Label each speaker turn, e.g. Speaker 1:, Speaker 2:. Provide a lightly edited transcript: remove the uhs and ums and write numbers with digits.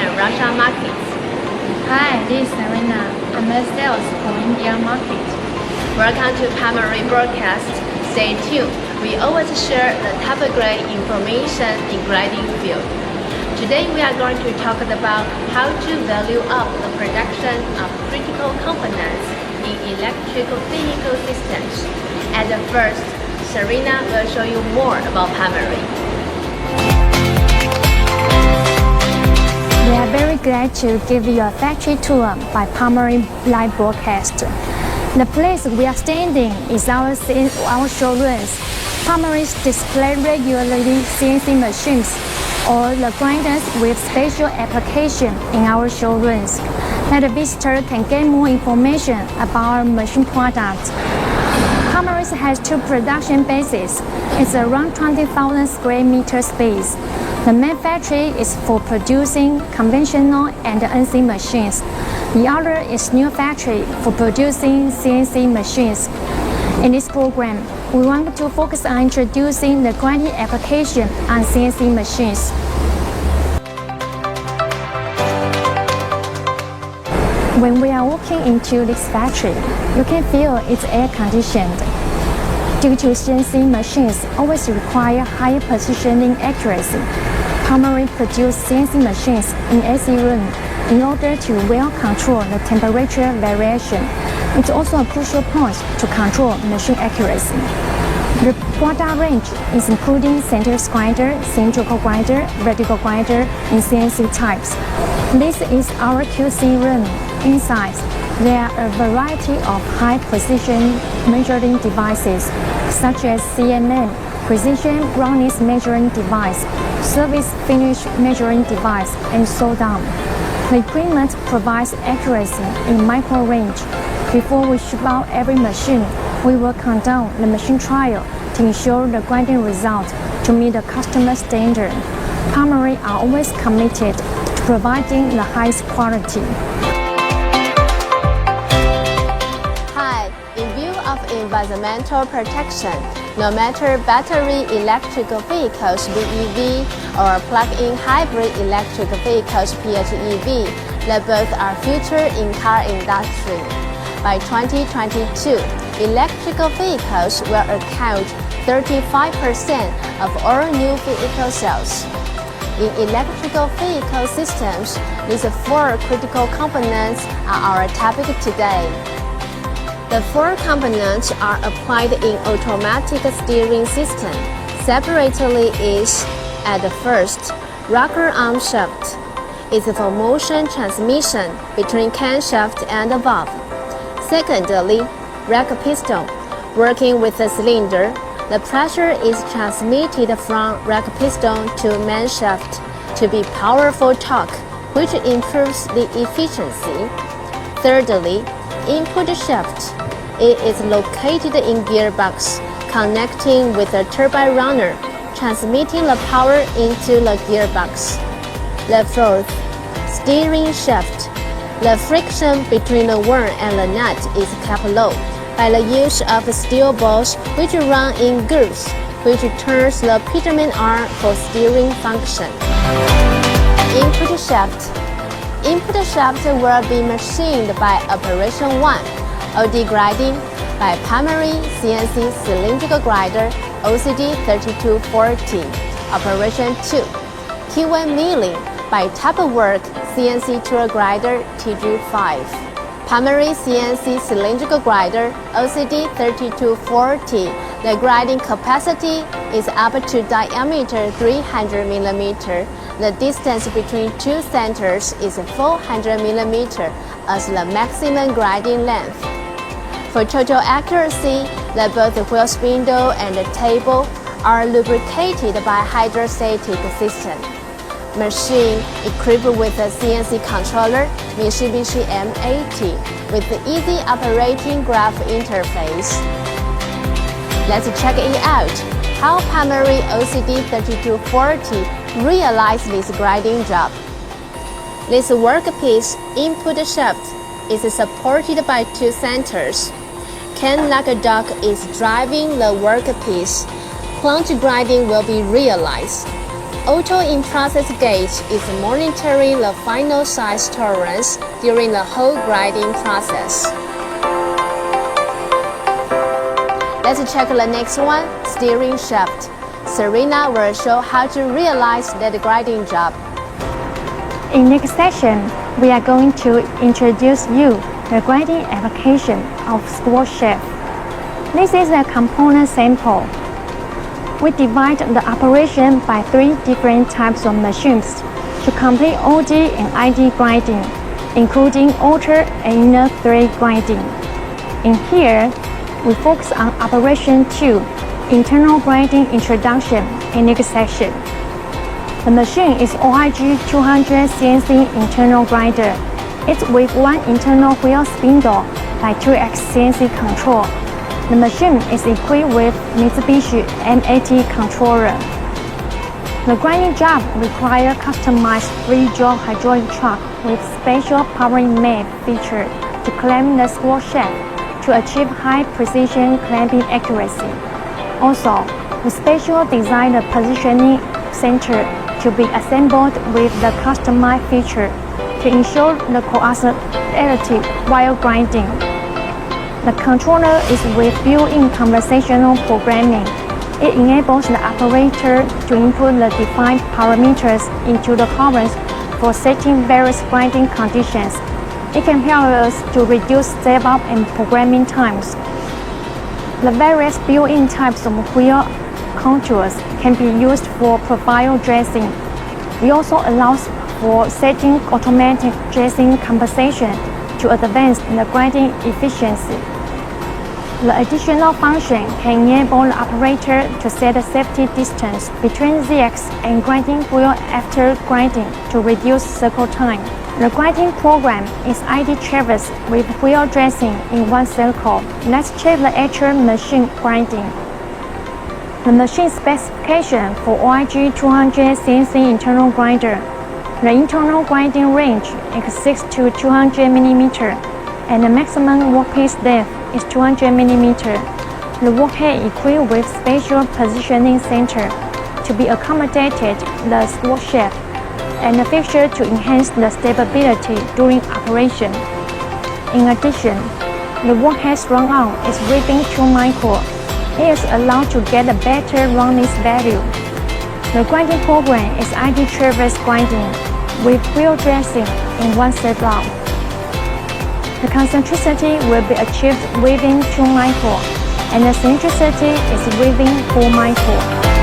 Speaker 1: and Russia markets.
Speaker 2: Hi, this is Serena. I'm a sales for India market.
Speaker 1: Welcome to primary broadcast. Stay tuned. We always share the top-grade information in grading field. Today we are going to talk about how to value up the production of critical components in electrical vehicle systems. At first, Serena will show you more about primary.
Speaker 2: We are very glad to give you a factory tour by primary live broadcast. The place we are standing is our showrooms. Primaries display regularly CNC machines or the grinders with special application in our showrooms, that the visitor can get more information about our machine products. Primaries has two production bases. It's around 20,000 square meter space. The main factory is for producing conventional and NC machines. The other is new factory for producing CNC machines. In this program, we want to focus on introducing the grinding application on CNC machines. When we are walking into this factory, you can feel it's air conditioned. Due to CNC machines always require higher positioning accuracy, primary produce CNC machines in AC room in order to well control the temperature variation. It's also a crucial point to control machine accuracy. The product range is including center grinder, cylindrical grinder, vertical grinder, and CNC types. This is our QC room. Inside, there are a variety of high-precision measuring devices, such as CMM, precision roundness measuring device, surface finish measuring device, and so on. The equipment provides accuracy in micro range. Before we ship out every machine, we will conduct the machine trial to ensure the grinding result to meet the customer standard. Primary are always committed to providing the highest quality.
Speaker 1: Environmental protection. No matter battery electrical vehicles BEV or plug-in hybrid electric vehicles PHEV, they both are future in car industry. By 2022, electrical vehicles will account 35% of all new vehicle sales. In electrical vehicle systems, these four critical components are our topic today. The four components are applied in automatic steering system. Separately is, at the first, rocker arm shaft. It's for motion transmission between camshaft and valve. Secondly, rack piston. Working with the cylinder, the pressure is transmitted from rack piston to main shaft to be powerful torque, which improves the efficiency. Thirdly, input shaft. It is located in gearbox, connecting with the turbine runner, transmitting the power into the gearbox. The fourth, steering shaft. The friction between the worm and the nut is kept low by the use of steel balls which run in grooves, which turns the pitman arm for steering function. Input shaft. Input shaft will be machined by operation 1. OD grinding by primary CNC cylindrical grinder OCD 3240. Operation 2. T1 milling by type work CNC tool grinder TG5. Primary CNC cylindrical grinder OCD 3240. The grinding capacity is up to diameter 300 mm. The distance between two centers is 400 mm as the maximum grinding length. For total accuracy, both the wheel spindle and the table are lubricated by hydrostatic system. Machine equipped with a CNC controller Mitsubishi M80 with the easy operating graph interface. Let's check it out. How primary OCD 3240 realized this grinding job. This workpiece input shaft is supported by two centers. Can like a dog is driving the workpiece. Plunge grinding will be realized. auto in-process gauge is monitoring the final size tolerance during the whole grinding process. Let's check the next one, steering shaft. Serena will show how to realize that grinding job.
Speaker 2: In next session, we are going to introduce you the grinding application of square shaft. This is a component sample. We divide the operation by 3 different types of machines to complete OD and ID grinding, including outer and inner thread grinding. In here, we focus on operation 2, internal grinding introduction in next section. The machine is OIG 200 CNC internal grinder. It's with 1 internal wheel spindle by 2X CNC control. The machine is equipped with Mitsubishi M80 controller. The grinding job requires customized 3-jaw hydraulic truck with special powering made feature to clamp the square shaft to achieve high precision clamping accuracy. Also, we special design the positioning center to be assembled with the customized feature to ensure the coordination while grinding. The controller is with built-in conversational programming. It enables the operator to input the defined parameters into the columns for setting various grinding conditions. It can help us to reduce step-up and programming times. The various built-in types of wheel contours can be used for profile dressing. We also allow for setting automatic dressing compensation to advance the grinding efficiency. The additional function can enable the operator to set a safety distance between ZX and grinding wheel after grinding to reduce cycle time. The grinding program is ID traversed with wheel dressing in 1 circle. Let's check the actual machine grinding. The machine specification for OIG 200 CNC internal grinder. The internal grinding range is 6 to 200 mm, and the maximum workpiece depth is 200 mm. The workhead equipped with special positioning center to be accommodated the square shaft, and a fixture to enhance the stability during operation. In addition, the workhead's run-on is within 2 micro. It is allowed to get a better roundness value. The grinding program is ID traverse grinding with wheel dressing in 1 circle. The concentricity will be achieved within 2 micro, and the centricity is within 4 micro.